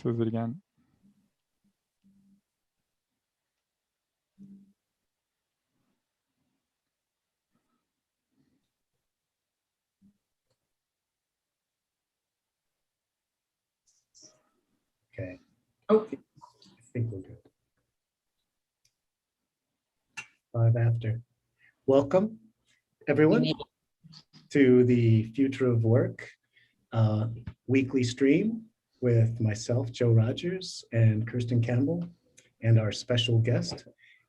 Says it again. Okay. Oh, I think we're good. 5 after. Welcome, everyone, to the Future of Work weekly stream with myself, Joe Rogers, and Kirsten Campbell, and our special guest,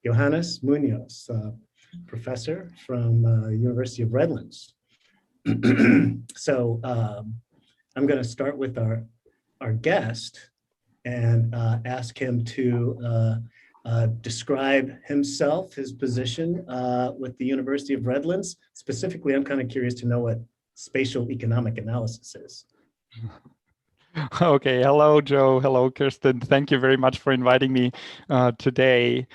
Johannes Moenius, professor from University of Redlands. So I'm going to start with our guest and ask him to describe himself, his position with the University of Redlands. Specifically, I'm kind of curious to know what spatial economic analysis is. Okay, hello, Joe. Hello, Kirsten. Thank you very much for inviting me today.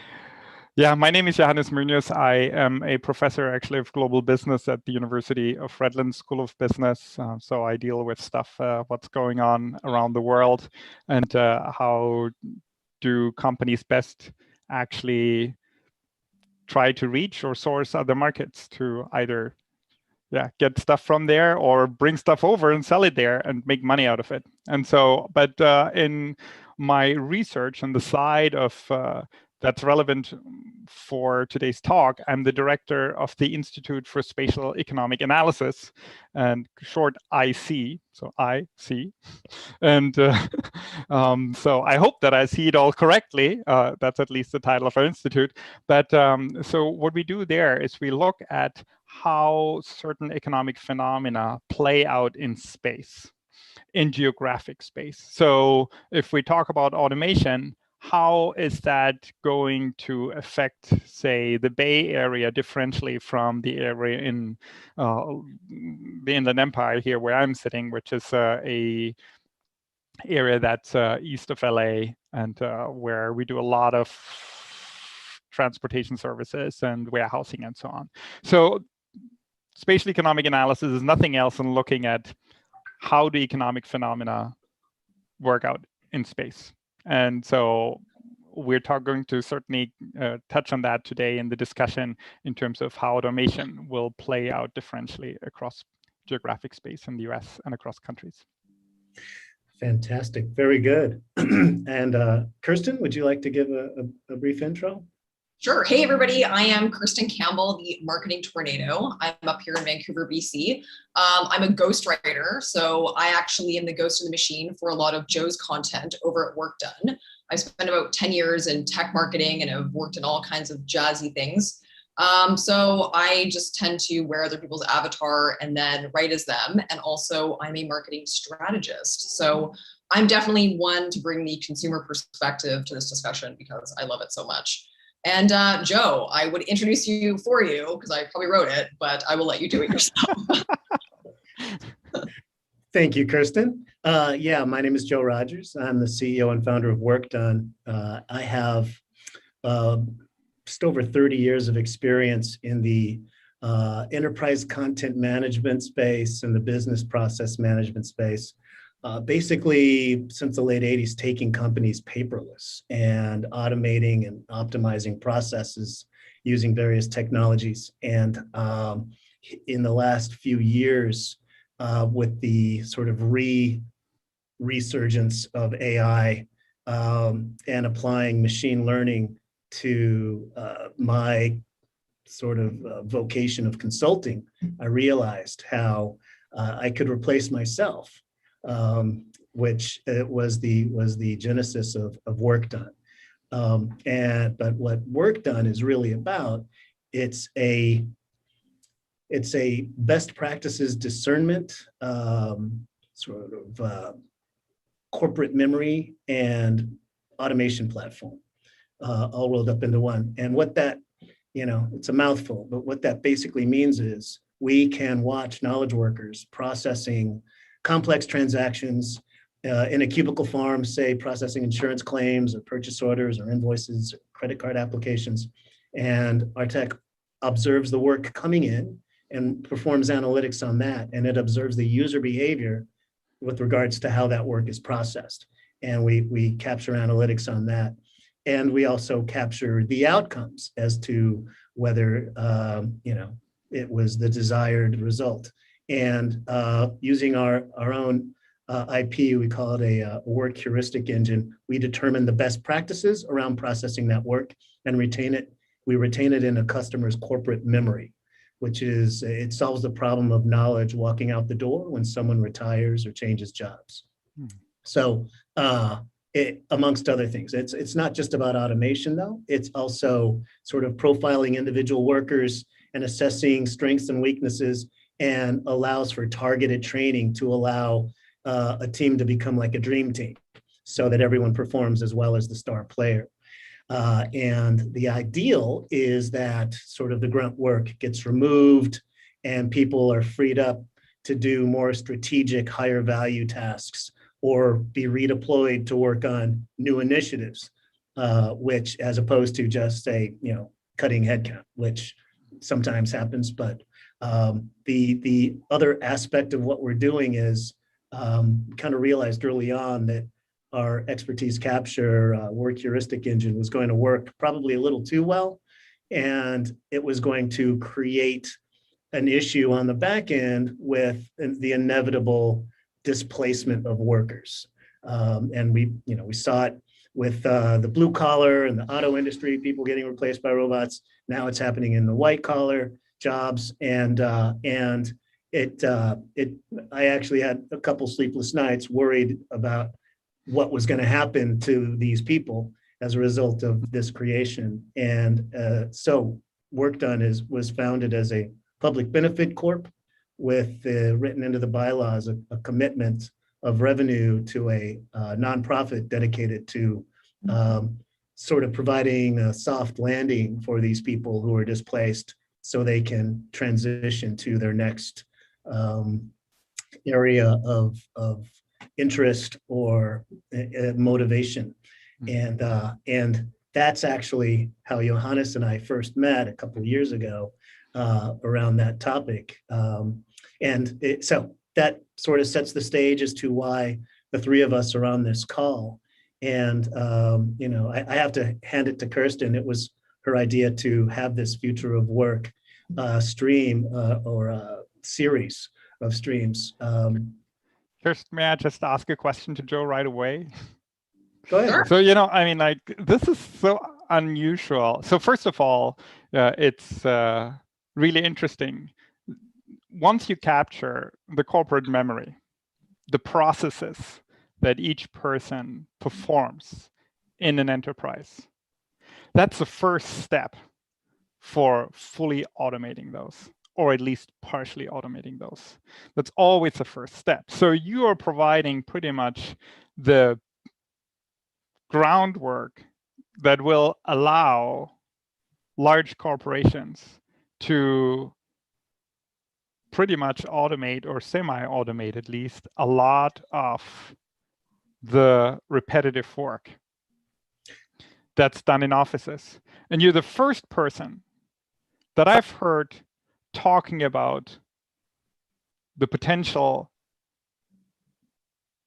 Yeah, my name is Johannes Moenius. I am a professor actually of global business at the University of Redlands School of Business. So I deal with stuff, what's going on around the world, and how do companies best actually try to reach or source other markets to either get stuff from there or bring stuff over and sell it there and make money out of it. And so, but in my research on the side of that's relevant for today's talk, I'm the director of the Institute for Spatial Economic Analysis, and short IC, so IC. And so I hope that I see it all correctly. That's at least the title of our institute. But so what we do there is we look at how certain economic phenomena play out in space, in geographic space. So if we talk about automation, how is that going to affect, say, the Bay Area differentially from the area in the Inland Empire here where I'm sitting, which is a area that's east of LA and where we do a lot of transportation services and warehousing and so on. So spatial economic analysis is nothing else than looking at how do economic phenomena work out in space. And so we're going to certainly touch on that today in the discussion in terms of how automation will play out differentially across geographic space in the US and across countries. Fantastic, very good. And Kirsten, would you like to give a brief intro? Sure. Hey, everybody. I am Kirsten Campbell, the marketing tornado. I'm up here in Vancouver, BC. I'm a ghostwriter. So I actually am the ghost in the machine for a lot of Joe's content over at WorkDone. I spent about 10 years in tech marketing and have worked in all kinds of jazzy things. So I just tend to wear other people's avatar and then write as them. And also I'm a marketing strategist. So I'm definitely one to bring the consumer perspective to this discussion because I love it so much. And Joe, I would introduce you for you because I probably wrote it, but I will let you do it yourself. Thank you, Kirsten. Yeah, my name is Joe Rogers. I'm the CEO and founder of WorkDone. I have just over 30 years of experience in the enterprise content management space and the business process management space. Basically, since the late 80s, taking companies paperless and automating and optimizing processes using various technologies. And in the last few years, with the sort of resurgence of AI and applying machine learning to my sort of vocation of consulting, I realized how I could replace myself. Which was the genesis of WorkDone. But what WorkDone is really about, it's a best practices discernment, sort of corporate memory and automation platform, all rolled up into one. And what that, it's a mouthful, but what that basically means is we can watch knowledge workers processing complex transactions in a cubicle farm, say processing insurance claims or purchase orders or invoices, or credit card applications. And our tech observes the work coming in and performs analytics on that. And it observes the user behavior with regards to how that work is processed. and we capture analytics on that. And we also capture the outcomes as to whether, it was the desired result. And using our own IP, we call it a work heuristic engine. We determine the best practices around processing that work and retain it. We retain it in a customer's corporate memory, which is, it solves the problem of knowledge walking out the door when someone retires or changes jobs. So amongst other things, it's not just about automation though. It's also sort of profiling individual workers and assessing strengths and weaknesses, and allows for targeted training to allow a team to become like a dream team so that everyone performs as well as the star player. And the ideal is that sort of the grunt work gets removed and people are freed up to do more strategic, higher value tasks, or be redeployed to work on new initiatives, which, as opposed to just say, cutting headcount, which sometimes happens. But the other aspect of what we're doing is kind of realized early on that our expertise capture work heuristic engine was going to work probably a little too well, and it was going to create an issue on the back end with the inevitable displacement of workers. And we saw it with the blue collar and the auto industry, people getting replaced by robots. Now it's happening in the white collar jobs, and I actually had a couple sleepless nights worried about what was going to happen to these people as a result of this creation. And so WorkDone was founded as a public benefit corp with written into the bylaws a commitment of revenue to a nonprofit dedicated to sort of providing a soft landing for these people who are displaced so they can transition to their next area of interest or motivation. And that's actually how Johannes and I first met a couple of years ago around that topic. So that sort of sets the stage as to why the three of us are on this call. And, I have to hand it to Kirsten. It was her idea to have this Future of Work stream or a series of streams. Kirsten, may I just ask a question to Joe right away? Go ahead. So, this is so unusual. So first of all, it's really interesting. Once you capture the corporate memory, the processes that each person performs in an enterprise, that's the first step for fully automating those, or at least partially automating those. That's always the first step. So you are providing pretty much the groundwork that will allow large corporations to pretty much automate, or semi-automate at least, a lot of the repetitive work that's done in offices. And you're the first person that I've heard talking about the potential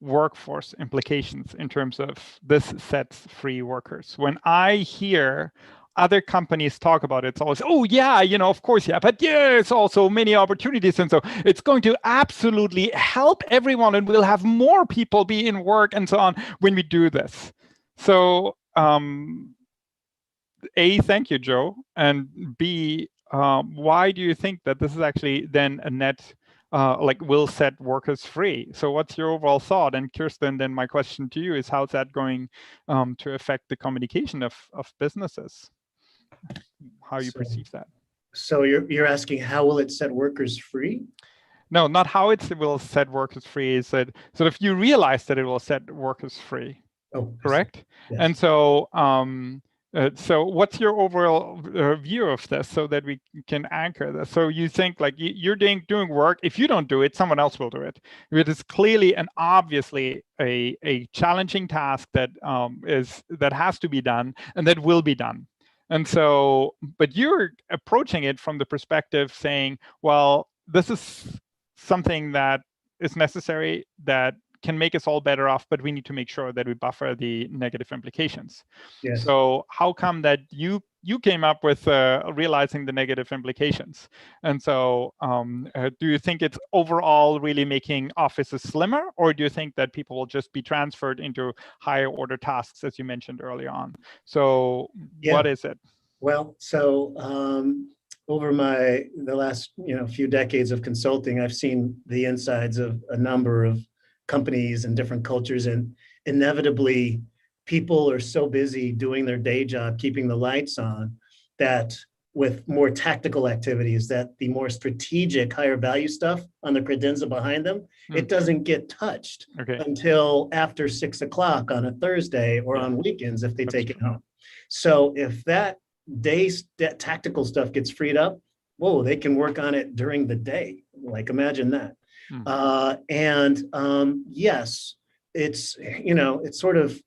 workforce implications in terms of this sets free workers. When I hear other companies talk about it, it's always, oh yeah, of course, yeah, but yeah, it's also many opportunities. And so it's going to absolutely help everyone, and we'll have more people be in work and so on when we do this. So A, thank you, Joe. And B, why do you think that this is actually then a net, will set workers free? So what's your overall thought? And Kirsten, then my question to you is, how's that going to affect the communication of businesses? How you perceive that? So you're asking, how will it set workers free? No, not how it will set workers free. Is that sort of you realize that it will set workers free? Oh, correct. Yes. And so, so what's your overall view of this, so that we can anchor this? So you think like you're doing work. If you don't do it, someone else will do it. It is clearly and obviously a challenging task that has to be done and that will be done. And so, but you're approaching it from the perspective saying, well, this is something that is necessary, that can make us all better off, but we need to make sure that we buffer the negative implications. Yes. So how come that you came up with realizing the negative implications? And so do you think it's overall really making offices slimmer, or do you think that people will just be transferred into higher order tasks, as you mentioned earlier on? So what is it? Well, so over the last few decades of consulting, I've seen the insides of a number of companies and different cultures, and inevitably people are so busy doing their day job, keeping the lights on, that with more tactical activities, that the more strategic, higher value stuff on the credenza behind them, it doesn't get touched until after 6 o'clock on a Thursday or on weekends if they take it home. So if that that tactical stuff gets freed up, whoa, they can work on it during the day. Like, imagine that. Yes, it's sort of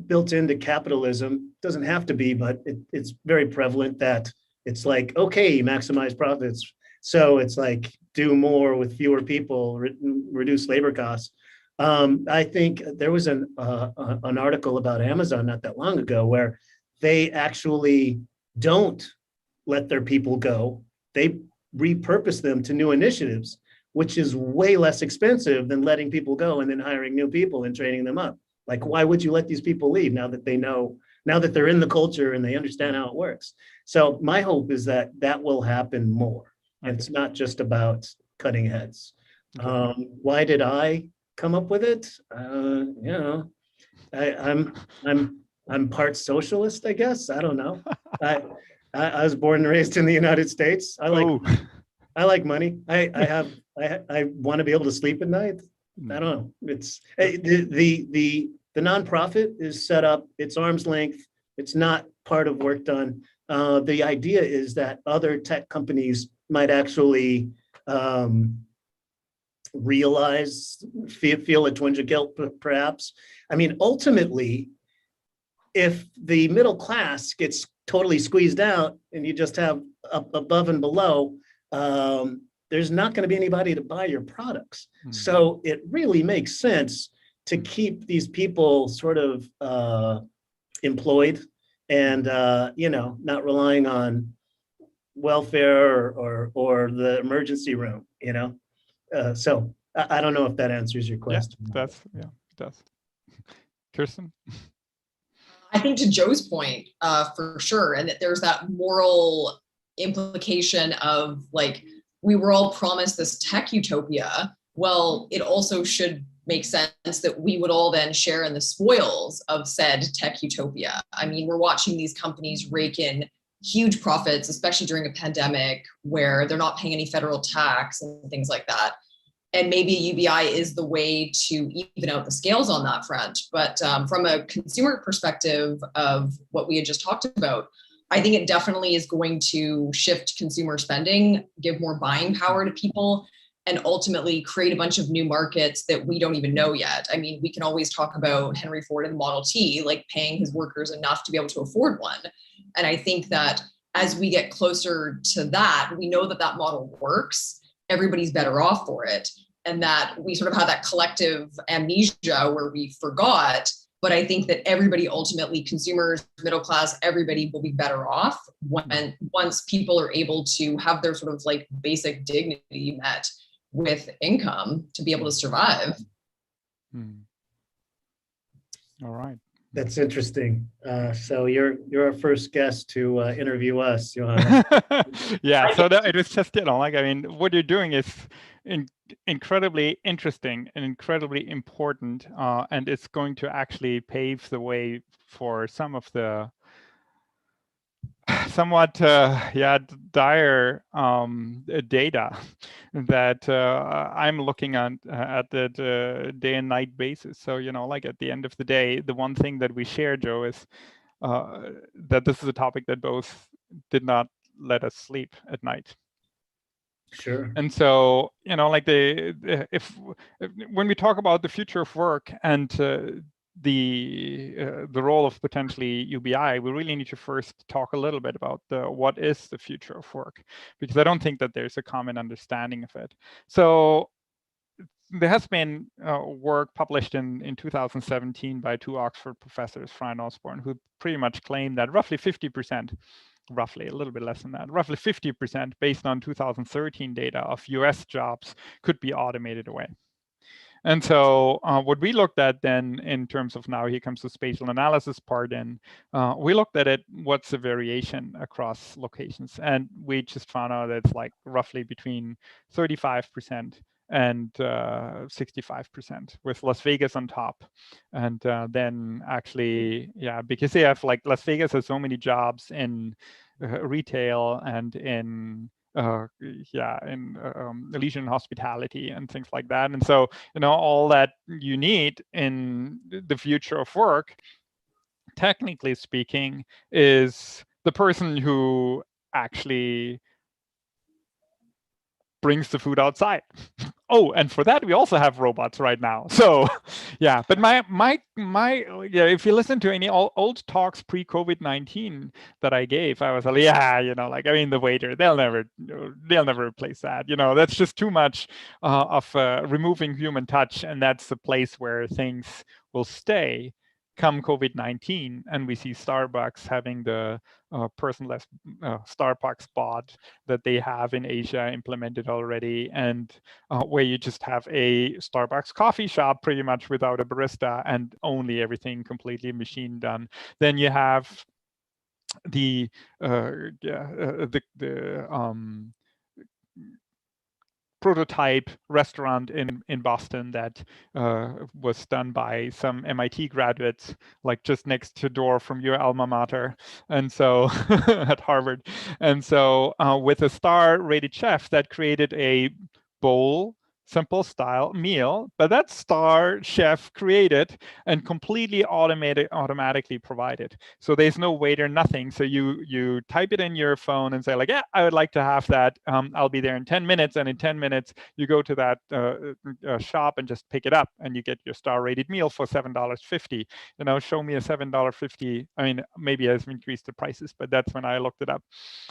built into capitalism. Doesn't have to be, but it's very prevalent that it's like, okay, maximize profits. So it's like, do more with fewer people, reduce labor costs. I think there was an article about Amazon not that long ago where they actually don't let their people go. They repurpose them to new initiatives, which is way less expensive than letting people go and then hiring new people and training them up. Like, why would you let these people leave now that they're in the culture and they understand how it works? So my hope is that will happen more. And it's not just about cutting heads. Why did I come up with it? I'm part socialist, I guess. I don't know. I was born and raised in the United States. I like money. I want to be able to sleep at night. I don't know. It's the nonprofit is set up. It's arm's length. It's not part of WorkDone. The idea is that other tech companies might actually feel a twinge of guilt, perhaps. I mean, ultimately, if the middle class gets totally squeezed out and you just have above and below, there's not going to be anybody to buy your products. So it really makes sense to keep these people sort of employed and not relying on welfare or the emergency room. So I don't know if that answers your question. It does. Kirsten? I think to Joe's point, for sure, and that there's that moral implication of, like, we were all promised this tech utopia. Well, it also should make sense that we would all then share in the spoils of said tech utopia. I mean, we're watching these companies rake in huge profits, especially during a pandemic where they're not paying any federal tax and things like that. And maybe UBI is the way to even out the scales on that front. But from a consumer perspective of what we had just talked about, I think it definitely is going to shift consumer spending, give more buying power to people, and ultimately create a bunch of new markets that we don't even know yet. I mean, we can always talk about Henry Ford and the Model T, like paying his workers enough to be able to afford one. And I think that as we get closer to that, we know that that model works. Everybody's better off for it. And that we sort of have that collective amnesia where we forgot. But I think that everybody, ultimately, consumers, middle class, everybody will be better off once people are able to have their sort of like basic dignity met with income to be able to survive. All right. That's interesting. So you're our first guest to interview us, Johannes. Yeah. So it was just, I mean, what you're doing is incredibly interesting and incredibly important, and it's going to actually pave the way for some of the somewhat dire data that I'm looking at the day and night basis. So like at the end of the day, the one thing that we share, Joe, is that this is a topic that both did not let us sleep at night. Sure. And so like when we talk about the future of work and the role of potentially UBI, we really need to first talk a little bit about what is the future of work, because I don't think that there's a common understanding of it. So there has been work published in 2017 by 2 Oxford professors, Fry and Osborne, who pretty much claim that roughly 50%, roughly a little bit less than that, roughly 50% based on 2013 data of US jobs could be automated away. And so what we looked at then in terms of now here comes the spatial analysis part in, we looked at it, what's the variation across locations? And we just found out that it's like roughly between 35% and 65% with Las Vegas on top. And then actually, yeah, because they have like Las Vegas has so many jobs in retail and in leisure and hospitality and things like that. And so, all that you need in the future of work, technically speaking, is the person who actually brings the food outside. Oh, and for that we also have robots right now. So, yeah. But if you listen to any old talks pre-COVID-19 that I gave, I was like, yeah, the waiter, they'll never replace that. That's just too much of removing human touch, and that's the place where things will stay. Come COVID-19, and we see Starbucks having the personless Starbucks bot that they have in Asia implemented already, and where you just have a Starbucks coffee shop pretty much without a barista and only everything completely machine done. Then you have the prototype restaurant in Boston that was done by some MIT graduates, like just next to door from your alma mater, and so at Harvard. And so with a star-rated chef that created a bowl, simple style meal, but that star chef created and completely automatically provided. So there's no waiter, nothing. So you type it in your phone and say like, yeah, I would like to have that. I'll be there in 10 minutes. And in 10 minutes, you go to that shop and just pick it up, and you get your star-rated meal for $7.50. Show me a $7.50. I mean, maybe I've increased the prices, but that's when I looked it up.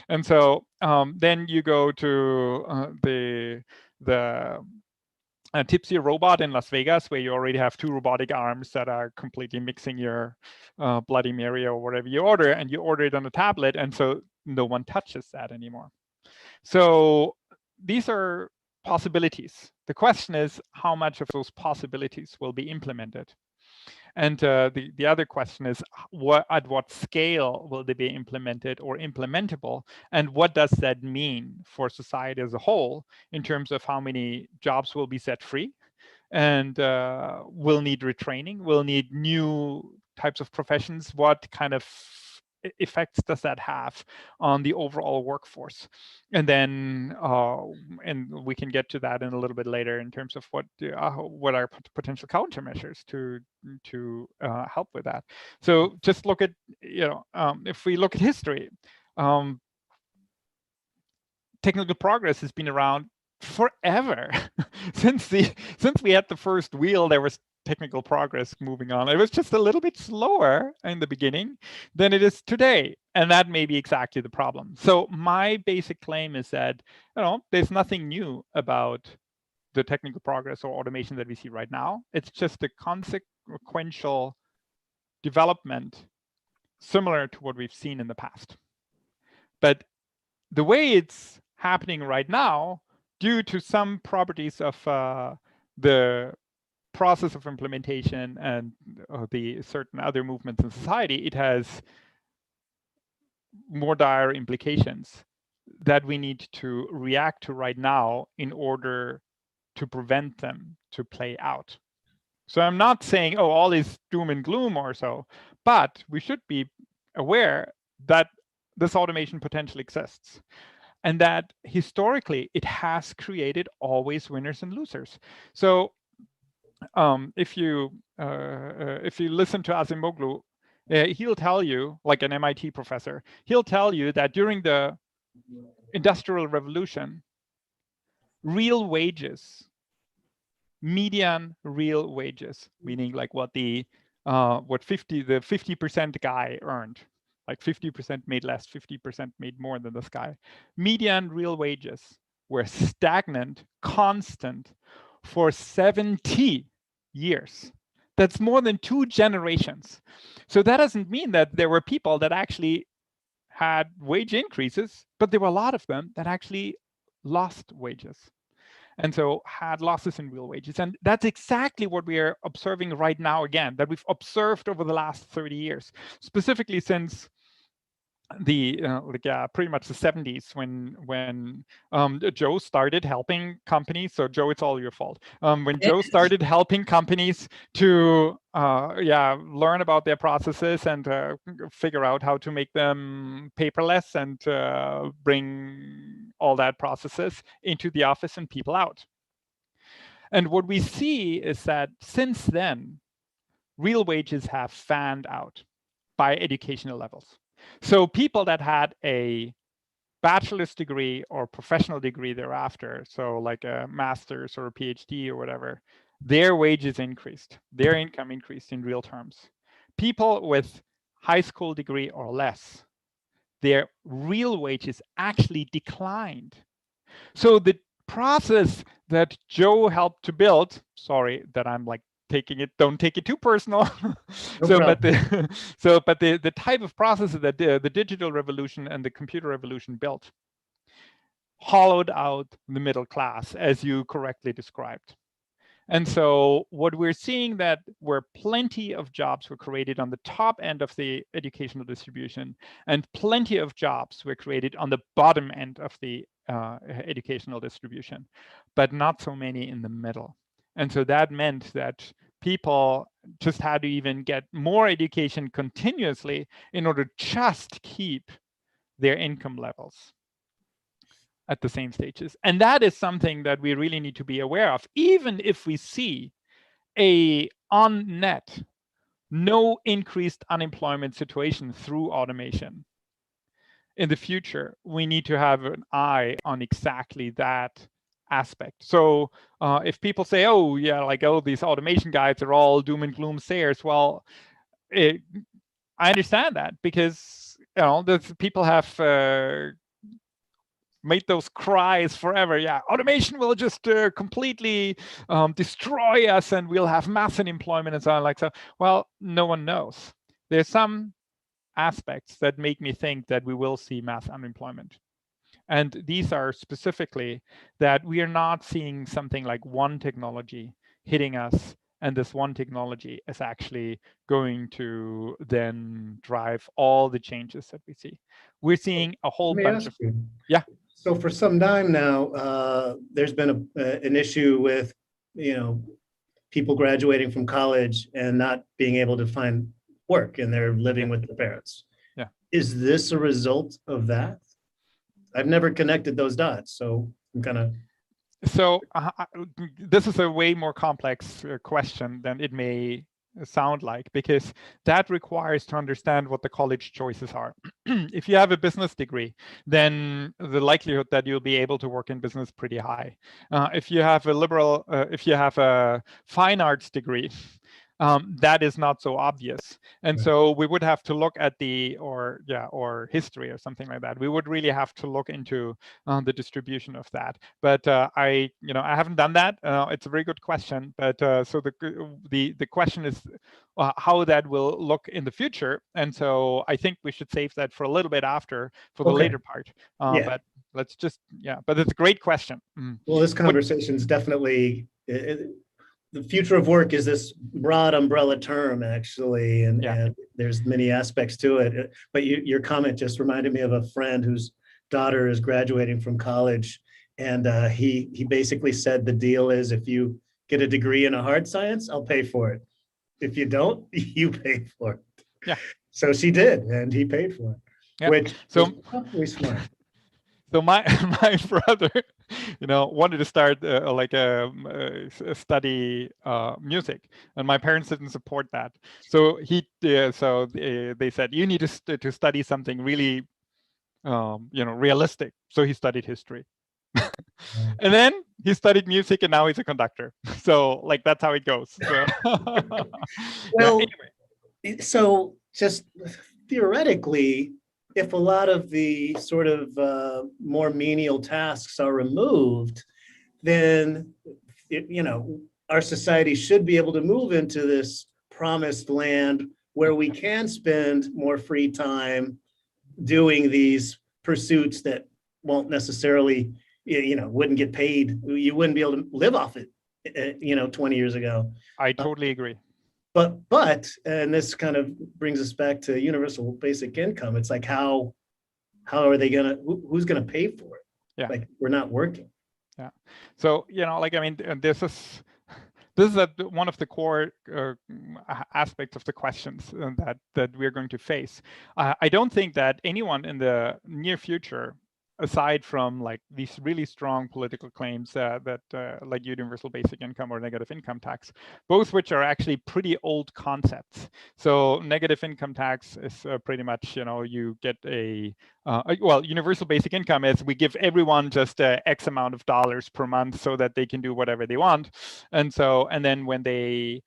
And so then you go to the Tipsy robot in Las Vegas, where you already have 2 robotic arms that are completely mixing your Bloody Mary or whatever you order, and you order it on a tablet, and so no one touches that anymore. So these are possibilities. The question is, how much of those possibilities will be implemented? And the other question is, at what scale will they be implemented or implementable? And what does that mean for society as a whole in terms of how many jobs will be set free and will need retraining, will need new types of professions? What kind of effects does that have on the overall workforce? And then, and we can get to that in a little bit later in terms of what are potential countermeasures to help with that. So just look at, if we look at history, technical progress has been around forever. since we had the first wheel, there was technical progress moving on. It was just a little bit slower in the beginning than it is today. And that may be exactly the problem. So my basic claim is that, there's nothing new about the technical progress or automation that we see right now. It's just a consequential development similar to what we've seen in the past. But the way it's happening right now, due to some properties of the process of implementation and the certain other movements in society, it has more dire implications that we need to react to right now in order to prevent them to play out. So I'm not saying, all is doom and gloom or so, but we should be aware that this automation potential exists, and that historically it has created always winners and losers. So if you listen to Asimoglu, he'll tell you, like an MIT professor, he'll tell you that during the Industrial Revolution, real wages, median real wages, meaning like what the 50% guy earned, like 50% made less, 50% made more than this guy. Median real wages were stagnant, constant for 70 years. That's more than 2 generations. So that doesn't mean that there were people that actually had wage increases, but there were a lot of them that actually lost wages. And so had losses in real wages. And that's exactly what we are observing right now again, that we've observed over the last 30 years, specifically since the pretty much the 70s when Joe started helping companies. So Joe, it's all your fault. When Joe started helping companies to learn about their processes and figure out how to make them paperless and bring all that processes into the office and people out. And what we see is that since then, real wages have fanned out by educational levels. So people that had a bachelor's degree or professional degree thereafter, so like a master's or a PhD or whatever, their wages increased, their income increased in real terms. People with high school degree or less, their real wages actually declined. So the process that Joe helped to build, sorry that I'm like taking it, don't take it too personal. No but the type of processes that the digital revolution and the computer revolution built hollowed out the middle class, as you correctly described. And so what we're seeing that where plenty of jobs were created on the top end of the educational distribution, and plenty of jobs were created on the bottom end of the educational distribution, but not so many in the middle. And so that meant that people just had to even get more education continuously in order to just keep their income levels at the same stages. And that is something that we really need to be aware of, even if we see on net no increased unemployment situation through automation. In the future, we need to have an eye on exactly that aspect. So if people say, oh yeah, like, oh, these automation guys are all doom and gloom sayers, well, I understand that, because the people have made those cries forever. Yeah, automation will just completely destroy us and we'll have mass unemployment and so on. Like, so, well, no one knows. There's some aspects that make me think that we will see mass unemployment. And these are specifically that we are not seeing something like one technology hitting us, and this one technology is actually going to then drive all the changes that we see. We're seeing a whole bunch of, yeah. So for some time now, there's been an issue with, people graduating from college and not being able to find work, and they're living with their parents. Yeah. Is this a result of that? I've never connected those dots, so I'm kind of. So this is a way more complex question than it may sound like, because that requires to understand what the college choices are. If you have a business degree, then the likelihood that you'll be able to work in business is pretty high. If you have if you have a fine arts degree, that is not so obvious. And so we would have to look at or history or something like that. We would really have to look into the distribution of that. But I haven't done that. It's a very good question. But so the question is how that will look in the future. And so I think we should save that for a little bit after, for the later part. But let's just, but it's a great question. Well, this conversation is definitely, the future of work is this broad umbrella term, actually, and there's many aspects to it. But your comment just reminded me of a friend whose daughter is graduating from college, and he basically said the deal is, if you get a degree in a hard science, I'll pay for it. If you don't, you pay for it. Yeah. So she did, and he paid for it, which is probably smart. So my brother, wanted to start study music, and my parents didn't support that. So they said, you need to study something really, realistic. So he studied history, and then he studied music, and now he's a conductor. So like that's how it goes. So, well, anyway. So just theoretically, if a lot of the sort of more menial tasks are removed, then our society should be able to move into this promised land where we can spend more free time doing these pursuits that won't necessarily, wouldn't get paid. You wouldn't be able to live off it, 20 years ago. I totally agree. But, and this kind of brings us back to universal basic income. It's like, how are they gonna, who's gonna pay for it? Yeah. Like, we're not working. Yeah. So, this is one of the core aspects of the questions that we're going to face. I don't think that anyone in the near future, aside from like these really strong political claims like universal basic income or negative income tax, both which are actually pretty old concepts. So negative income tax is pretty much, you get universal basic income is we give everyone just X amount of dollars per month so that they can do whatever they want. And then when they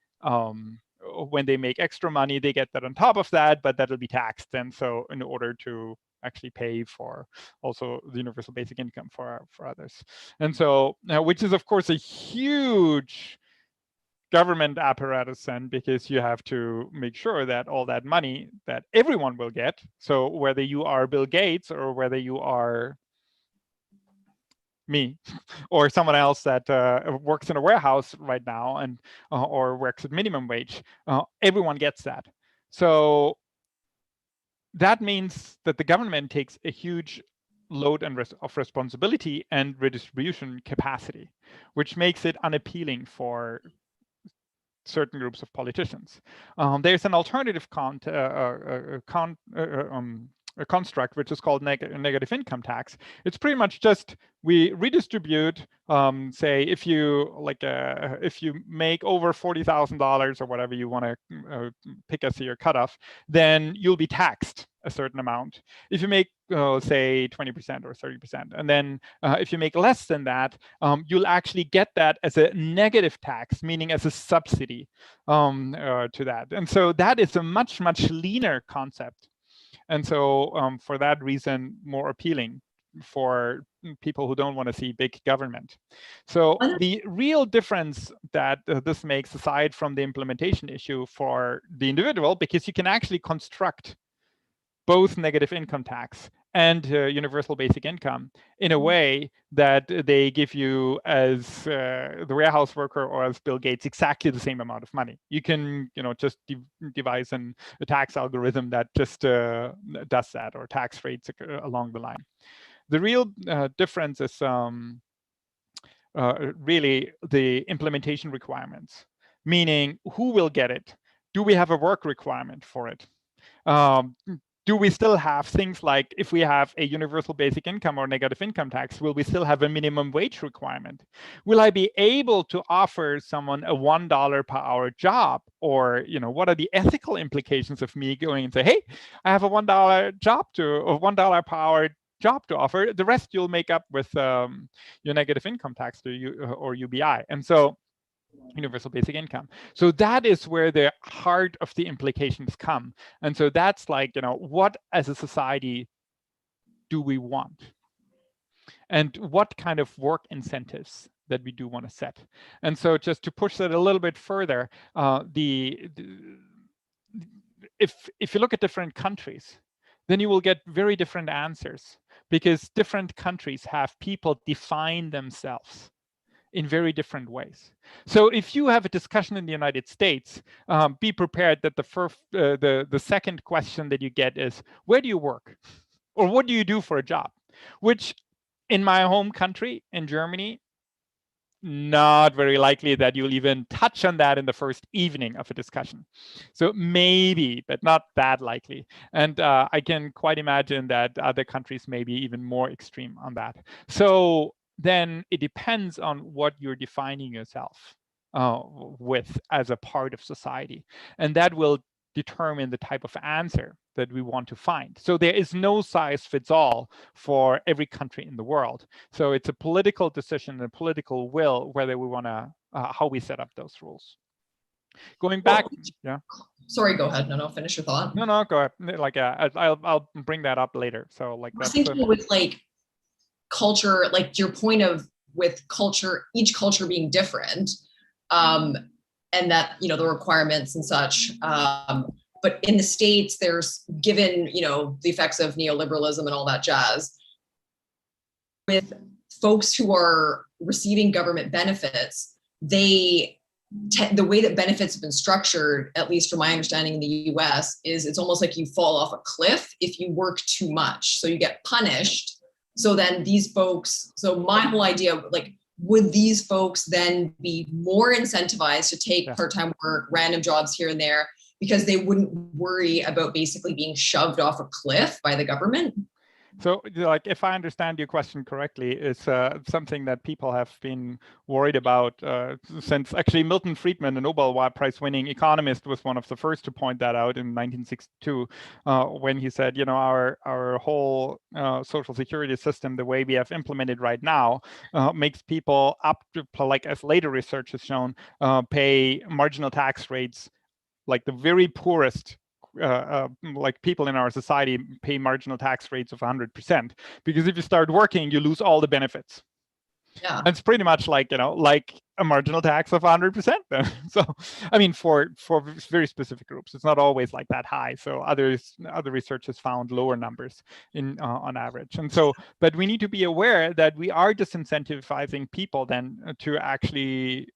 make extra money, they get that on top of that, but that'll be taxed. And so in order to actually pay for also the universal basic income for others. And so, which is of course a huge government apparatus then, because you have to make sure that all that money that everyone will get, so whether you are Bill Gates or whether you are me or someone else that works in a warehouse right now and or works at minimum wage, everyone gets that. So that means that the government takes a huge load of responsibility and redistribution capacity, which makes it unappealing for certain groups of politicians. There's an alternative construct which is called negative income tax. It's pretty much just we redistribute. Say if you make over $40,000 or whatever you want to pick as your cutoff, then you'll be taxed a certain amount. If you make say 20% or 30%, and then if you make less than that, you'll actually get that as a negative tax, meaning as a subsidy to that. And so that is a much leaner concept. And so for that reason, more appealing for people who don't want to see big government. So the real difference that this makes, aside from the implementation issue for the individual, because you can actually construct both negative income tax and universal basic income in a way that they give you as the warehouse worker or as Bill Gates exactly the same amount of money. You can, just devise a tax algorithm that just does that, or tax rates along the line. The real difference is really the implementation requirements, meaning who will get it? Do we have a work requirement for it? Do we still have things like, if we have a universal basic income or negative income tax, will we still have a minimum wage requirement? Will I be able to offer someone a $1 per hour job? Or, what are the ethical implications of me going and say, hey, I have a $1 job or $1 per hour job to offer. The rest you'll make up with your negative income tax or UBI. And so universal basic income. So that is where the heart of the implications come. And so that's like, what as a society do we want? And what kind of work incentives that we do want to set? And so just to push that a little bit further, if you look at different countries, then you will get very different answers, because different countries have people define themselves in very different ways. So if you have a discussion in the United States, be prepared that the second question that you get is, where do you work? Or what do you do for a job? Which in my home country, in Germany, not very likely that you'll even touch on that in the first evening of a discussion. So maybe, but not that likely. And I can quite imagine that other countries may be even more extreme on that. So then it depends on what you're defining yourself with as a part of society. And that will determine the type of answer that we want to find. So there is no size fits all for every country in the world. So it's a political decision, a political will, whether we want to, how we set up those rules. Going back, yeah. Sorry, go ahead. No, finish your thought. No, go ahead. Like, I'll bring that up later. So like, I was thinking with like culture, like your point of with culture, each culture being different, and that, you know, the requirements and such. But in the States, there's, given, you know, the effects of neoliberalism and all that jazz, with folks who are receiving government benefits, the way that benefits have been structured, at least from my understanding in the US, is it's almost like you fall off a cliff if you work too much. So you get punished. So then these folks, so my whole idea, like, would these folks then be more incentivized to take part-time work, random jobs here and there, because they wouldn't worry about basically being shoved off a cliff by the government? So, like, if I understand your question correctly, it's something that people have been worried about since actually Milton Friedman, a Nobel Prize winning economist, was one of the first to point that out in 1962, when he said, you know, our whole social security system, the way we have implemented right now, makes people up to, like, as later research has shown, pay marginal tax rates, like the very poorest. Like people in our society pay marginal tax rates of 100%, because if you start working, you lose all the benefits. Yeah, and it's pretty much like, you know, like a marginal tax of 100%. Then. So, I mean, for very specific groups, it's not always like that high. So other research has found lower numbers in on average. And so, but we need to be aware that we are disincentivizing people then to actually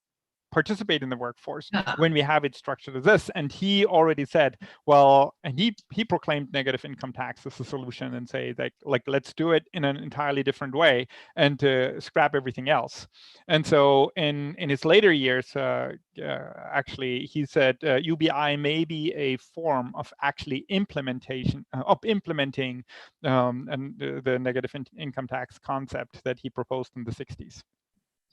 participate in the workforce when we have it structured as this. And he already said, well, and he proclaimed negative income tax as a solution and say that, like, let's do it in an entirely different way and to scrap everything else. And so in his later years, actually, he said UBI may be a form of actually implementing and the negative income tax concept that he proposed in the 60s.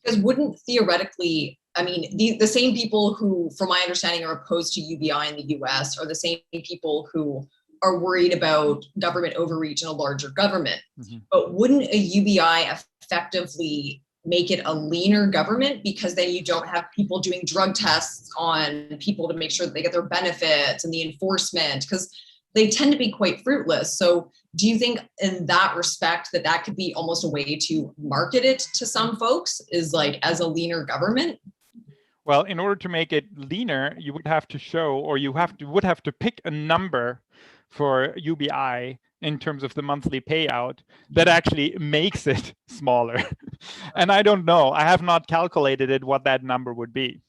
Because wouldn't theoretically, I mean, the same people who, from my understanding, are opposed to UBI in the US are the same people who are worried about government overreach in a larger government. Mm-hmm. But wouldn't a UBI effectively make it a leaner government, because then you don't have people doing drug tests on people to make sure that they get their benefits, and the enforcement, because they tend to be quite fruitless. So do you think in that respect that could be almost a way to market it to some folks, is like as a leaner government? Well, in order to make it leaner, you would have to show, or would have to pick a number for UBI in terms of the monthly payout that actually makes it smaller. And I don't know, I have not calculated it, what that number would be.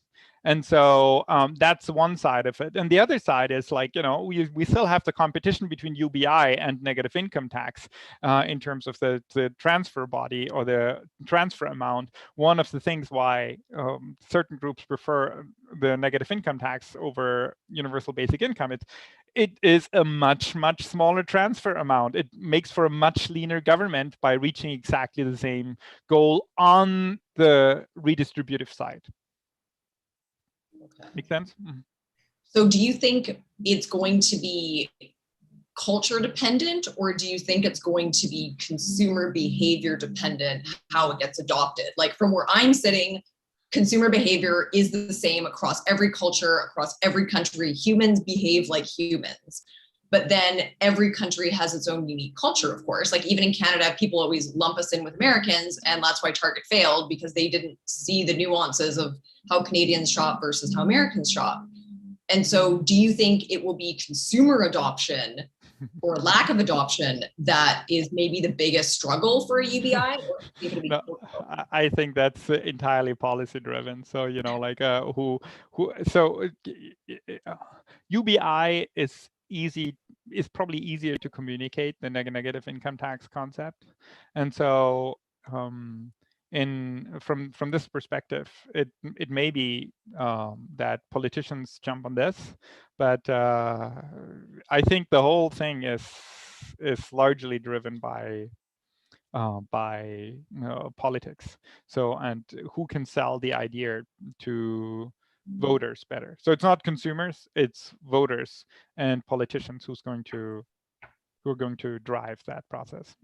And so that's one side of it. And the other side is, like, you know, we still have the competition between UBI and negative income tax in terms of the transfer body or the transfer amount. One of the things why certain groups prefer the negative income tax over universal basic income, it is a much smaller transfer amount. It makes for a much leaner government by reaching exactly the same goal on the redistributive side. Okay. Make sense? Mm-hmm. So do you think it's going to be culture dependent, or do you think it's going to be consumer behavior dependent, how it gets adopted? Like, from where I'm sitting, consumer behavior is the same across every culture, across every country. Humans behave like humans. But then every country has its own unique culture, of course. Like, even in Canada, people always lump us in with Americans, and that's why Target failed, because they didn't see the nuances of how Canadians shop versus how Americans shop. And so do you think it will be consumer adoption or lack of adoption that is maybe the biggest struggle for a UBI? No, I think that's entirely policy driven. So, you know, like UBI is probably easier to communicate than the negative income tax concept. And so from this perspective, it may be that politicians jump on this, but I think the whole thing is largely driven by politics. So, and who can sell the idea to voters better. So it's not consumers, it's voters and politicians who are going to drive that process.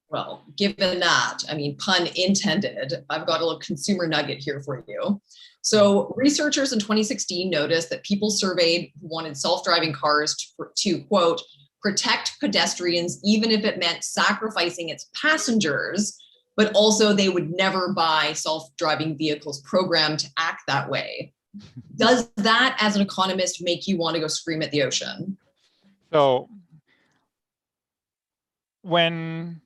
Well, given that, I mean, pun intended, I've got a little consumer nugget here for you. So researchers in 2016 noticed that people surveyed who wanted self-driving cars to quote, protect pedestrians, even if it meant sacrificing its passengers, but also they would never buy self-driving vehicles programmed to act that way. Does that, as an economist, make you want to go scream at the ocean? So when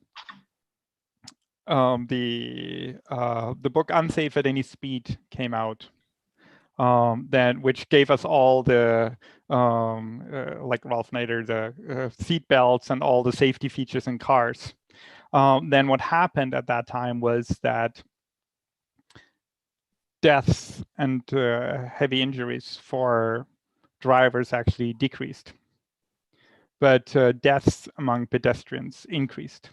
the book Unsafe at Any Speed came out, which gave us all the like Ralph Nader, the seat belts and all the safety features in cars. Then what happened at that time was that deaths and heavy injuries for drivers actually decreased, but deaths among pedestrians increased.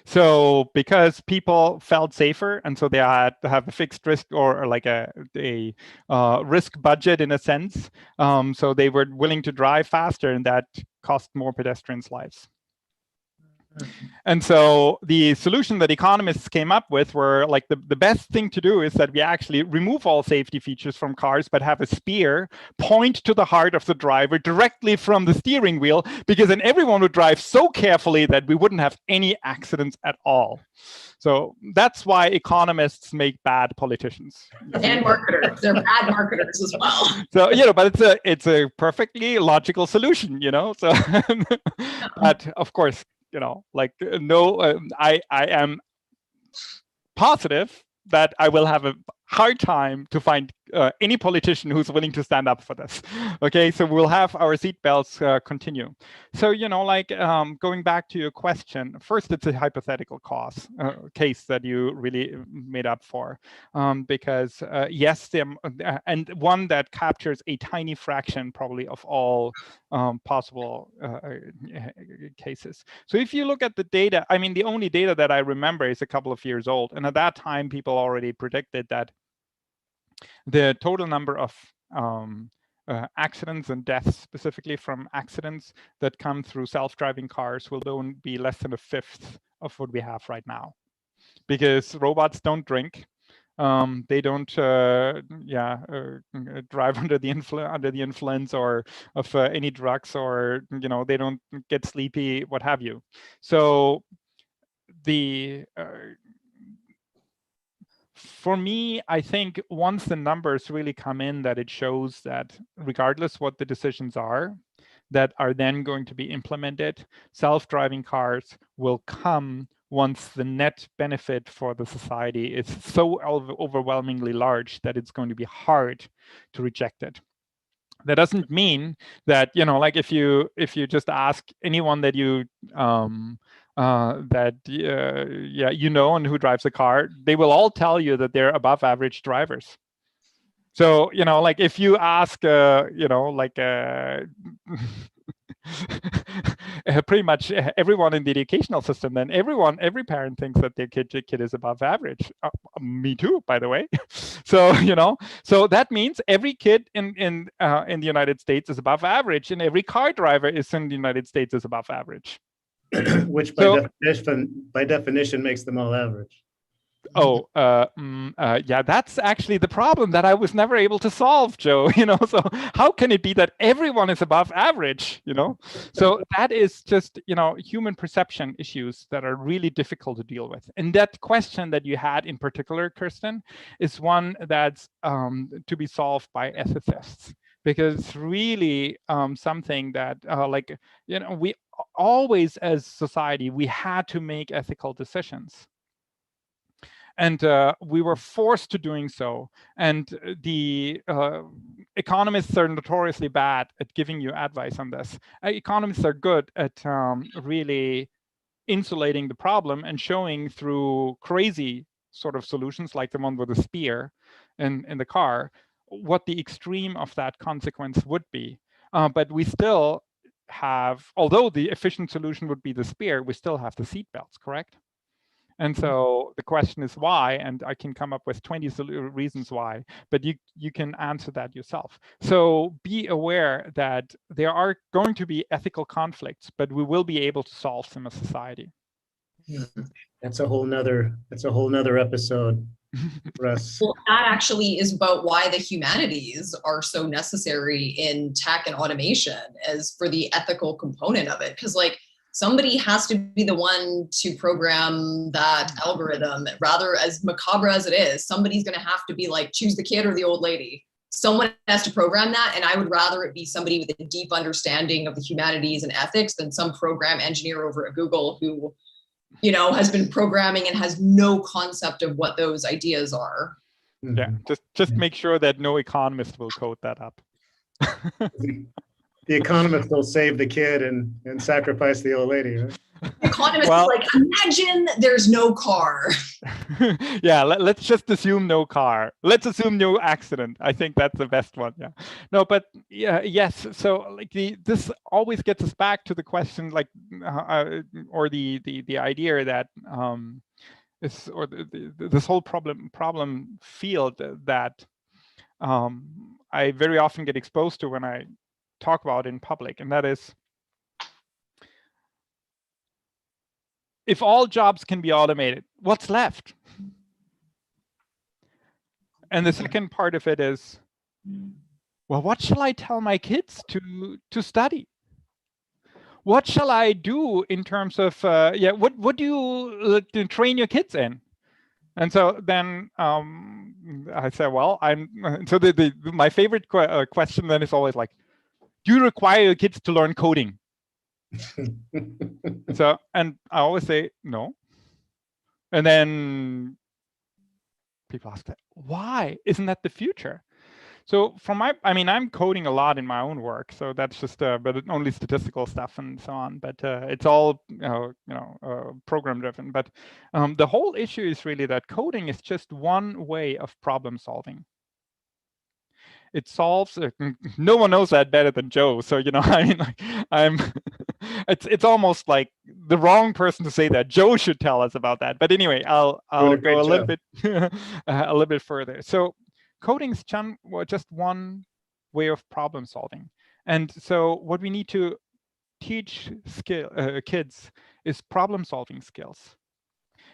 So because people felt safer, and so they had to have a fixed risk or like a risk budget in a sense, so they were willing to drive faster, and that cost more pedestrians' lives. And so the solution that economists came up with were like the best thing to do is that we actually remove all safety features from cars, but have a spear point to the heart of the driver directly from the steering wheel, because then everyone would drive so carefully that we wouldn't have any accidents at all. So that's why economists make bad politicians. And marketers, they're bad marketers as well. So, you know, but it's a perfectly logical solution, you know, so, but of course, you know, like no, I am positive that I will have a hard time to find any politician who's willing to stand up for this. Okay, so we'll have our seatbelts continue. So, you know, like going back to your question, first, it's a hypothetical case that you really made up for, because yes, and one that captures a tiny fraction probably of all possible cases. So if you look at the data, I mean, the only data that I remember is a couple of years old. And at that time, people already predicted that the total number of accidents and deaths, specifically from accidents that come through self-driving cars, will only be less than a fifth of what we have right now, because robots don't drink. They don't drive under the influence or of any drugs, or, you know, they don't get sleepy, what have you. So the for me, I think once the numbers really come in, that it shows that regardless what the decisions are that are then going to be implemented, self-driving cars will come once the net benefit for the society is so overwhelmingly large that it's going to be hard to reject it. That doesn't mean that, you know, like if you just ask anyone that you you know and who drives a car, they will all tell you that they're above average drivers. So, you know, like if you ask, you know, like pretty much everyone in the educational system, then every parent thinks that their kid is above average. Me too, by the way. So, you know, so that means every kid in the United States is above average, and every car driver in the United States is above average. Which by definition makes them all average. Oh, yeah, that's actually the problem that I was never able to solve, Joe. You know, so how can it be that everyone is above average? You know, so that is just, you know, human perception issues that are really difficult to deal with. And that question that you had in particular, Kirsten, is one that's to be solved by ethicists, because it's really something that, like, you know, we always as society, we had to make ethical decisions. And we were forced to doing so. And the economists are notoriously bad at giving you advice on this. Economists are good at really insulating the problem and showing through crazy sort of solutions, like the one with the spear in the car, what the extreme of that consequence would be. But we still have, although the efficient solution would be the spear, we still have the seatbelts, correct? And so the question is why, and I can come up with 20 reasons why, but you can answer that yourself. So be aware that there are going to be ethical conflicts, but we will be able to solve them as society. That's a whole nother episode for us. Well, that actually is about why the humanities are so necessary in tech and automation, as for the ethical component of it. Because, like, somebody has to be the one to program that algorithm. Rather, as macabre as it is, somebody's going to have to be like, choose the kid or the old lady. Someone has to program that, and I would rather it be somebody with a deep understanding of the humanities and ethics than some program engineer over at Google who, you know, has been programming and has no concept of what those ideas are. Yeah, just make sure that no economist will code that up. The economist will save the kid and sacrifice the old lady, right? The economist is like, imagine there's no car. Yeah, let's just assume no car. Let's assume no accident. I think that's the best one. Yeah. No, but yeah, yes. So like this always gets us back to the question, like, or the idea that this whole problem field that I very often get exposed to when I talk about in public, and that is, if all jobs can be automated, what's left? And the second part of it is, well, what shall I tell my kids to study? What shall I do in terms of what do you train your kids in? And so then I said, well, my favorite question then is always like, do you require your kids to learn coding? So, and I always say no. And then people ask that, why? Isn't that the future? So I'm coding a lot in my own work. So that's just, but only statistical stuff and so on. But it's all, program driven. But the whole issue is really that coding is just one way of problem solving. It solves. No one knows that better than Joe. So it's almost like the wrong person to say that. Joe should tell us about that. But anyway, I'll go a little bit a little bit further. So coding is just one way of problem solving. And so what we need to teach kids is problem solving skills.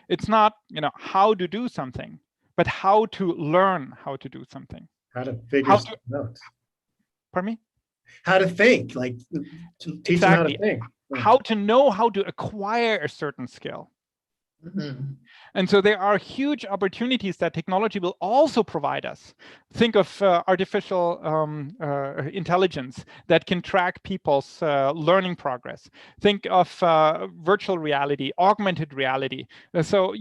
It's not how to do something, but how to learn how to do something. How to figure stuff out. Pardon me? How to think, like teach them how to think. How to know how to acquire a certain skill. Mm-hmm. And so there are huge opportunities that technology will also provide us. Think of artificial intelligence that can track people's learning progress. Think of virtual reality, augmented reality. So,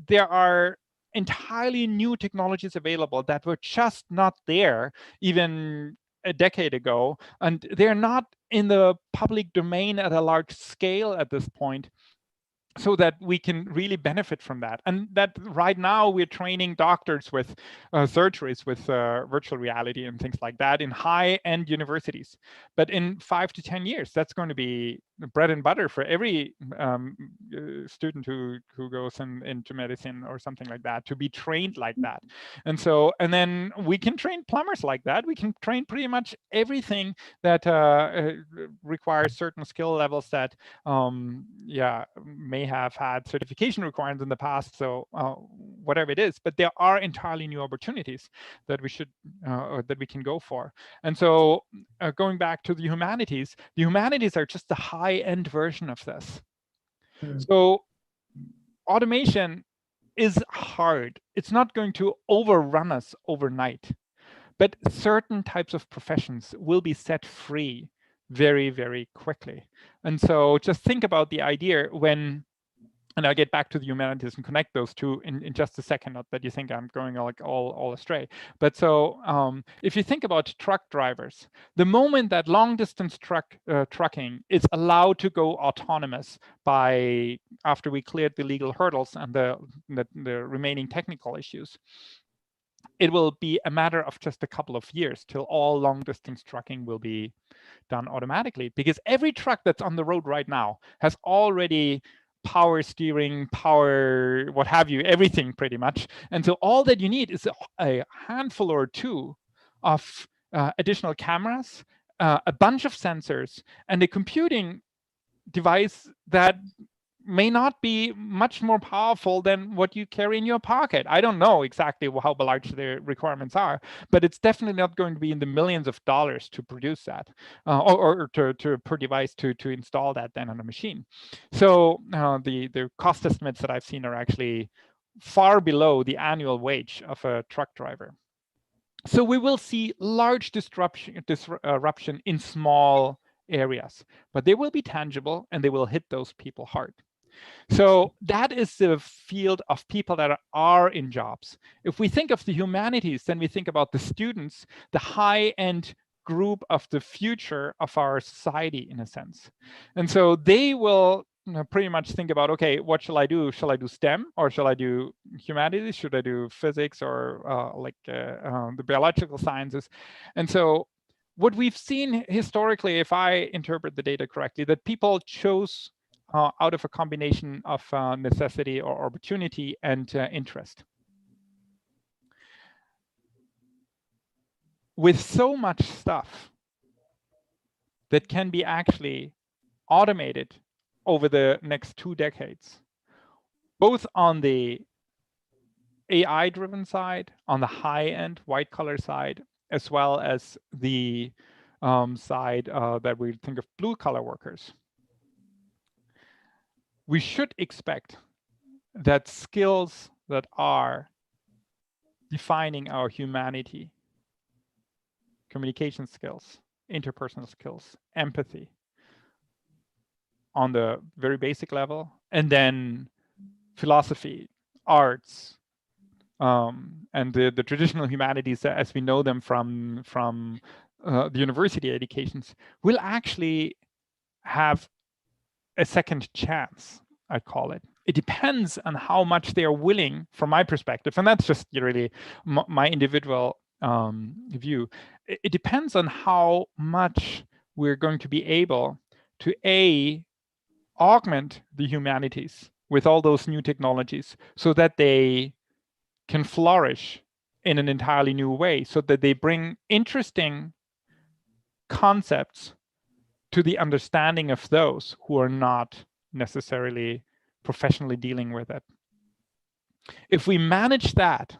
there are entirely new technologies available that were just not there even a decade ago, and they're not in the public domain at a large scale at this point, so that we can really benefit from that. And that right now we're training doctors with surgeries with virtual reality and things like that in high-end universities. But in 5 to 10 years, that's going to be bread and butter for every student who goes into medicine or something like that, to be trained like that. And then we can train plumbers like that. We can train pretty much everything that requires certain skill levels that may have had certification requirements in the past, so whatever it is. But there are entirely new opportunities that we should that we can go for. And so going back to the humanities are just the high-end version of this. So automation is hard. It's not going to overrun us overnight, but certain types of professions will be set free very, very quickly. And so just think about the idea when, and I'll get back to the humanities and connect those two in just a second, not that you think I'm going like all astray. But so if you think about truck drivers, the moment that long distance trucking is allowed to go autonomous after we cleared the legal hurdles and the remaining technical issues, it will be a matter of just a couple of years till all long distance trucking will be done automatically, because every truck that's on the road right now has already power steering, power, what have you, everything pretty much. And so all that you need is a handful or two of additional cameras, a bunch of sensors, and a computing device that may not be much more powerful than what you carry in your pocket. I don't know exactly how large the requirements are, but it's definitely not going to be in the millions of dollars to produce that, or to per device to install that then on a machine. So the cost estimates that I've seen are actually far below the annual wage of a truck driver. So we will see large disruption in small areas, but they will be tangible and they will hit those people hard. So that is the field of people that are in jobs. If we think of the humanities, then we think about the students, the high-end group of the future of our society, in a sense. And so they will pretty much think about, okay, what shall I do? Shall I do STEM, or shall I do humanities? Should I do physics, or the biological sciences? And so what we've seen historically, if I interpret the data correctly, that people chose out of a combination of necessity or opportunity and interest. With so much stuff that can be actually automated over the next 2 decades, both on the AI-driven side, on the high-end white-collar side, as well as the side that we think of blue-collar workers, we should expect that skills that are defining our humanity, communication skills, interpersonal skills, empathy on the very basic level, and then philosophy, arts, and the traditional humanities as we know them from the university educations will actually have a second chance, I call it. It depends on how much they are willing, from my perspective, and that's just really my individual view. It depends on how much we're going to be able to augment the humanities with all those new technologies so that they can flourish in an entirely new way, so that they bring interesting concepts to the understanding of those who are not necessarily professionally dealing with it. If we manage that,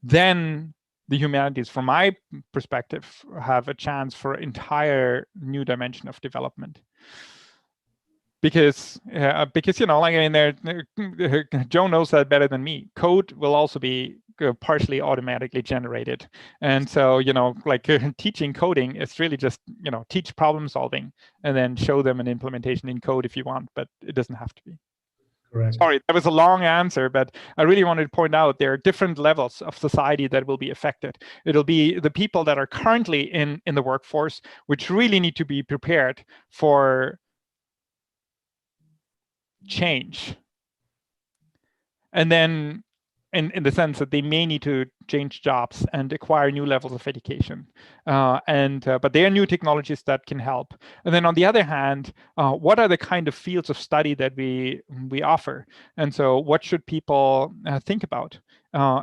then the humanities, from my perspective, have a chance for an entire new dimension of development. Because like in there, Joe knows that better than me. Code will also be partially automatically generated, and so like teaching coding is really just teach problem solving and then show them an implementation in code if you want, but it doesn't have to be. Correct. Sorry, that was a long answer, but I really wanted to point out there are different levels of society that will be affected. It'll be the people that are currently in the workforce, which really need to be prepared for change. And then in the sense that they may need to change jobs and acquire new levels of education. But there are new technologies that can help. And then on the other hand, what are the kind of fields of study that we offer? And so what should people think about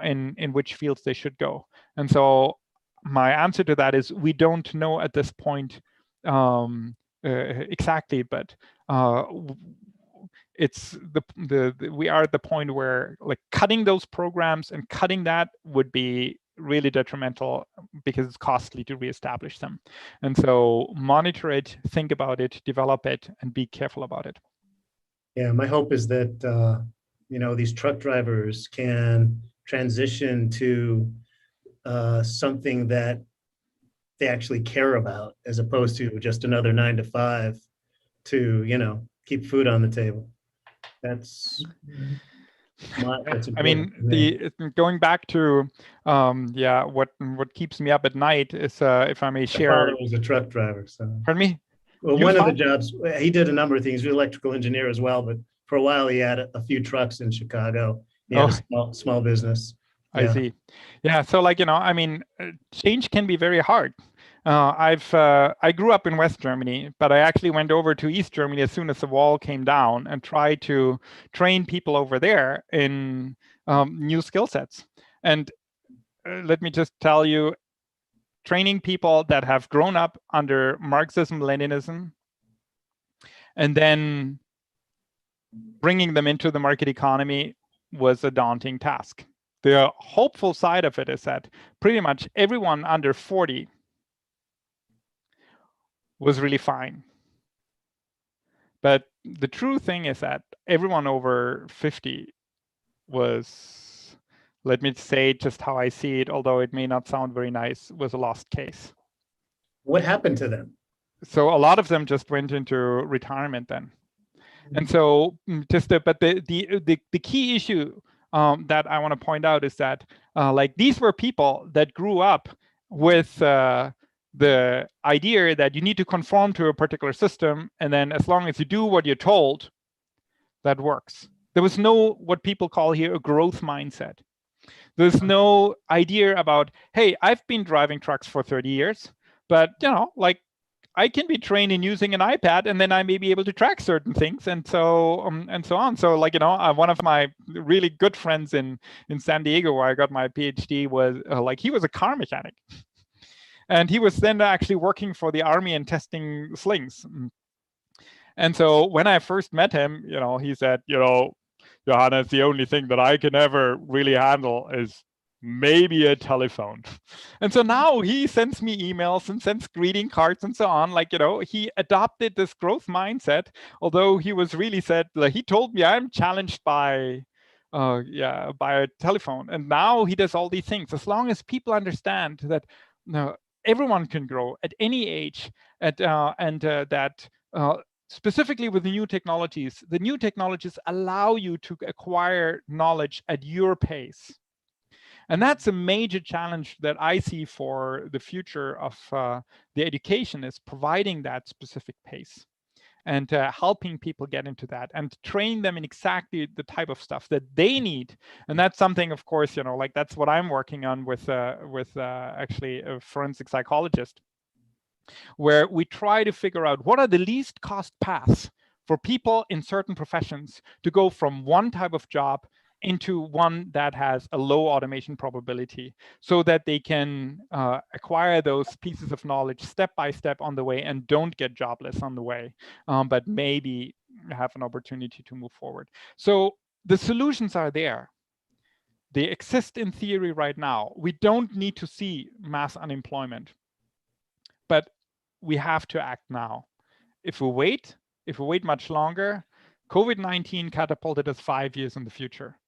in which fields they should go? And so my answer to that is we don't know at this point exactly, but it's we are at the point where like cutting those programs and cutting that would be really detrimental because it's costly to reestablish them. And so monitor it, think about it, develop it, and be careful about it. Yeah, my hope is that these truck drivers can transition to something that they actually care about, as opposed to just another 9 to 5 to keep food on the table. That's I mean, going back to what keeps me up at night is if I may share. My father was a truck driver. So. Pardon me? Well, one of the jobs, he did a number of things. He was an electrical engineer as well, but for a while he had a few trucks in Chicago. He had a small business. Yeah. I see. Yeah. So I mean, change can be very hard. I grew up in West Germany, but I actually went over to East Germany as soon as the wall came down and tried to train people over there in new skill sets. And let me just tell you, training people that have grown up under Marxism, Leninism, and then bringing them into the market economy was a daunting task. The hopeful side of it is that pretty much everyone under 40 was really fine. But the true thing is that everyone over 50 was, let me say just how I see it, although it may not sound very nice, was a lost case. What happened to them? So a lot of them just went into retirement then. And so but the key issue that I want to point out is that like these were people that grew up with the idea that you need to conform to a particular system, and then as long as you do what you're told, that works. There was no, what people call here, a growth mindset. There's no idea about, hey, I've been driving trucks for 30 years, but like I can be trained in using an iPad, and then I may be able to track certain things, and so on. So like one of my really good friends in San Diego, where I got my PhD, was like he was a car mechanic, and he was then actually working for the army and testing slings. And so when I first met him, he said, Johannes, the only thing that I can ever really handle is maybe a telephone. And so now he sends me emails and sends greeting cards and so on. Like, he adopted this growth mindset, although he was really said, like, he told me I'm challenged by a telephone. And now he does all these things. As long as people understand that everyone can grow at any age, that specifically with the new technologies allow you to acquire knowledge at your pace. And that's a major challenge that I see for the future of the education, is providing that specific pace and helping people get into that and train them in exactly the type of stuff that they need. And that's something, of course, like that's what I'm working on with actually a forensic psychologist, where we try to figure out what are the least cost paths for people in certain professions to go from one type of job into one that has a low automation probability, so that they can acquire those pieces of knowledge step by step on the way and don't get jobless on the way, but maybe have an opportunity to move forward. So the solutions are there. They exist in theory right now. We don't need to see mass unemployment, but we have to act now. If we wait much longer, COVID-19 catapulted us 5 years in the future.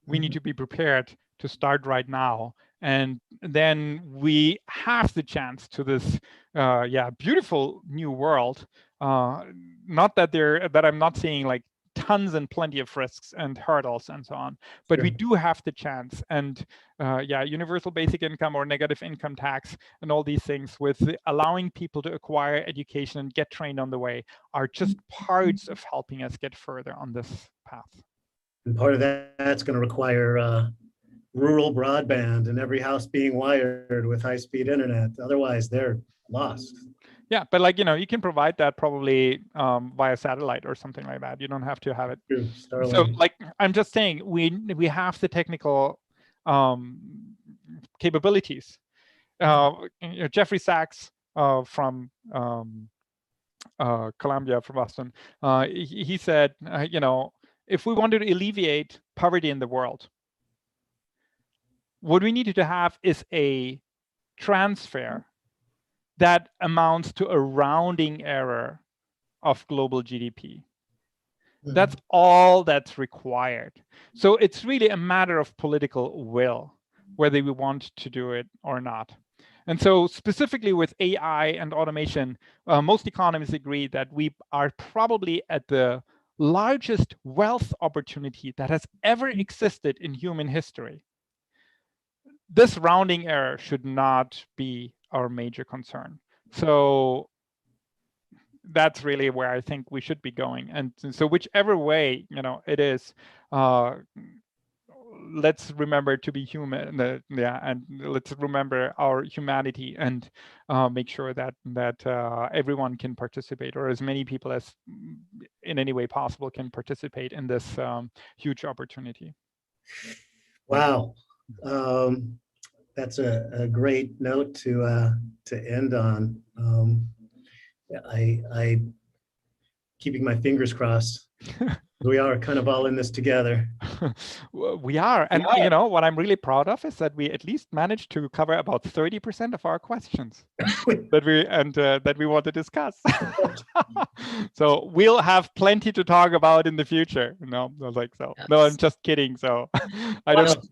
We need to be prepared to start right now, and then we have the chance to this beautiful new world. Not that I'm not seeing like tons and plenty of risks and hurdles and so on, but we do have the chance. And universal basic income or negative income tax and all these things, with allowing people to acquire education and get trained on the way, are just parts of helping us get further on this path. And part of that's going to require rural broadband and every house being wired with high-speed internet. Otherwise, they're lost. Yeah, but like, you can provide that probably via satellite or something like that. You don't have to have it. True. So like, I'm just saying, we have the technical capabilities. Jeffrey Sachs from Columbia, from Boston, he said, if we wanted to alleviate poverty in the world, what we needed to have is a transfer that amounts to a rounding error of global GDP. That's all that's required. So it's really a matter of political will, whether we want to do it or not. And so specifically with AI and automation, most economists agree that we are probably at the largest wealth opportunity that has ever existed in human history. This rounding error should not be our major concern. So that's really where I think we should be going. And so whichever way it is, let's remember to be human, and let's remember our humanity, and make sure that everyone can participate, or as many people as in any way possible can participate in this huge opportunity. Wow, that's a great note to end on. keeping my fingers crossed. We are kind of all in this together. We are. And you know, what I'm really proud of is that we at least managed to cover about 30% of our questions that we want to discuss. So we'll have plenty to talk about in the future. No, I was like, so yes. No, I'm just kidding. So I don't know.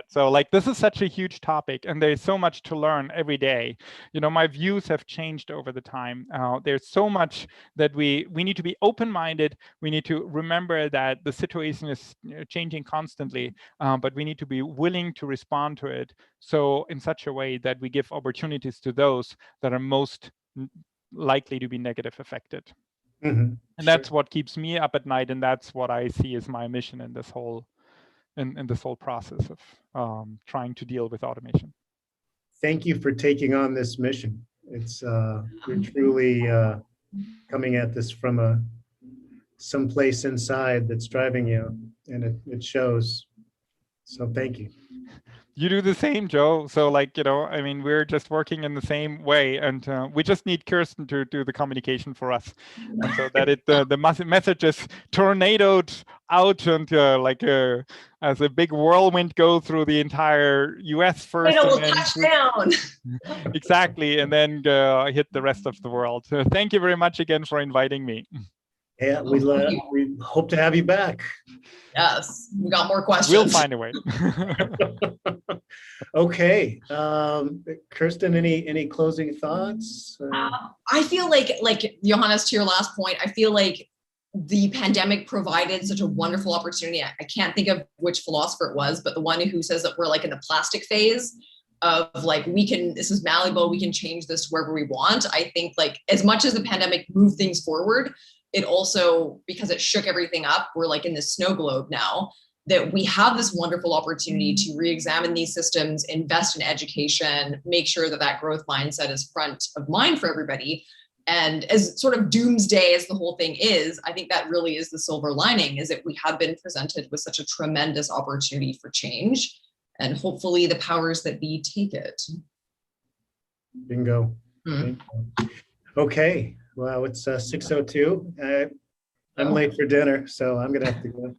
So like, this is such a huge topic, and there's so much to learn every day. You know, my views have changed over the time. There's so much that we need to be open-minded. We need to remember that the situation is changing constantly, but we need to be willing to respond to it. So in such a way that we give opportunities to those that are most likely to be negative affected. Mm-hmm. And that's what keeps me up at night, and that's what I see as my mission in this whole in this whole process of trying to deal with automation. Thank you for taking on this mission. It's you're truly coming at this from some place inside that's driving you, and it shows. So thank you. You do the same, Joe. So like, you know, I mean, we're just working in the same way, and we just need Kirsten to do the communication for us, and so that the message is tornadoed out and as a big whirlwind go through the entire US first. And then touch down. Exactly, and then hit the rest of the world. So thank you very much again for inviting me. Yeah, we hope to have you back. Yes, we got more questions. We'll find a way. Okay, Kirsten, any closing thoughts? I feel like Johannes, to your last point, I feel like the pandemic provided such a wonderful opportunity. I can't think of which philosopher it was, but the one who says that we're like in the plastic phase of like, this is malleable, we can change this wherever we want. I think like as much as the pandemic moved things forward, it also, because it shook everything up, we're like in this snow globe now, that we have this wonderful opportunity to re-examine these systems, invest in education, make sure that that growth mindset is front of mind for everybody. And as sort of doomsday as the whole thing is, I think that really is the silver lining, is that we have been presented with such a tremendous opportunity for change, and hopefully the powers that be take it. Bingo. Mm-hmm. Bingo. Okay. Well, it's 6:02. I'm late for dinner, so I'm going to have to go.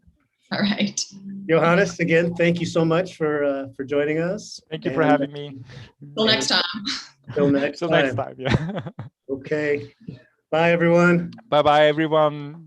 All right. Johannes, again, thank you so much for joining us. Thank you for having me. Till next time. Till next time. Yeah. Okay. Bye, everyone. Bye-bye, everyone.